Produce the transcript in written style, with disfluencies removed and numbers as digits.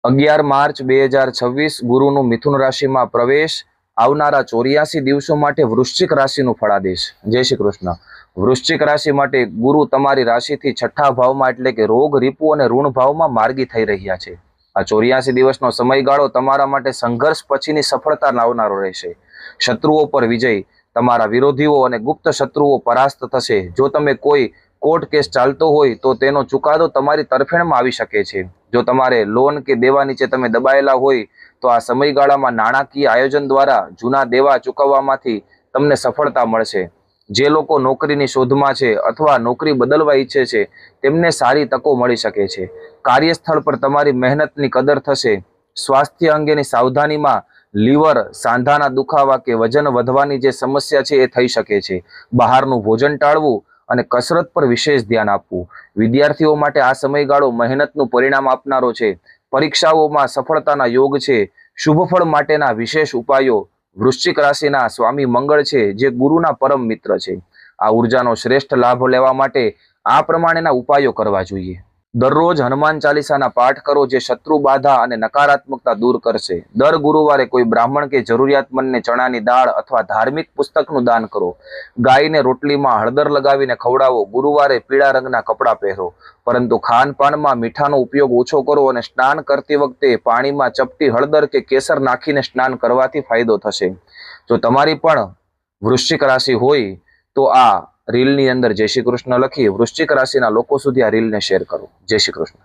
11 March 2026 ગુરુનું મિથુન રાશિમાં પ્રવેશ આવનારા 84 દિવસો માટે વૃશ્ચિક રાશિનું ફળાદેશ। જય શ્રી કૃષ્ણ। વૃશ્ચિક રાશિ માટે ગુરુ તમારી રાશિથી છઠ્ઠા ભાવમાં એટલે કે રોગ, રીપુ અને ઋણ ભાવમાં માર્ગી થઈ રહ્યા છે। આ 84 દિવસનો સમયગાળો તમારા માટે સંઘર્ષ પછીની સફળતા લાવનારો રહેશે। શત્રુઓ પર વિજય, તમારા વિરોધીઓ અને ગુપ્ત શત્રુઓ પરાસ્ત થશે। જો તમે કોઈ કોર્ટ કેસ ચાલતો હોય તો તેનો ચુકાદો તમારી તરફેણમાં આવી શકે છે। જો તમારે લોન કે દેવા નીચે તમે દબાયેલા હોય તો આ સમયગાળામાં નાણાકીય આયોજન દ્વારા જૂના દેવા ચૂકવવામાંથી તમને સફળતા મળશે। જે લોકો નોકરીની શોધમાં છે અથવા નોકરી બદલવા ઈચ્છે છે તેમને સારી તકો મળી શકે છે। કાર્યસ્થળ પર તમારી મહેનતની કદર થશે। સ્વાસ્થ્ય અંગેની સાવધાનીમાં લીવર, સાંધાના દુખાવા કે વજન વધવાની જે સમસ્યા છે એ થઈ શકે છે। બહારનું ભોજન ટાળવું અને કસરત પર વિશેષ ધ્યાન આપવું। વિદ્યાર્થીઓ માટે આ સમયગાળો મહેનતનું પરિણામ આપનારો છે। પરીક્ષાઓમાં સફળતાના યોગ છે। શુભફળ માટેના વિશેષ ઉપાયો। વૃશ્ચિક રાશિના સ્વામી મંગળ છે જે ગુરુના પરમ મિત્ર છે। આ ઉર્જાનો શ્રેષ્ઠ લાભ લેવા માટે આ પ્રમાણેના ઉપાયો કરવા જોઈએ। દરરોજ હનુમાન ચાલીસાના પાઠ કરો જે શત્રુ બાધા અને નકારાત્મકતા દૂર કરશે। દર ગુરુવારે કોઈ બ્રાહ્મણ કે જરૂરિયાતમંદને ચણાની દાળ અથવા ધાર્મિક પુસ્તકનું દાન કરો। ગાયને રોટલીમાં હળદર લગાવીને ખવડાવો। ગુરુવારે પીળા રંગના કપડાં પહેરો, પરંતુ ખાનપાનમાં મીઠાનો ઉપયોગ ઓછો કરો અને સ્નાન કરતી વખતે પાણીમાં ચપટી હળદર કે કેસર નાખીને સ્નાન કરવાથી ફાયદો થશે। જો તમારી પણ વૃશ્ચિક રાશિ હોય તો આ રીલની અંદર જય શ્રી કૃષ્ણ લખી વૃશ્ચિક રાશિના લોકો સુધી આ રીલને શેર કરો। જય શ્રી કૃષ્ણ।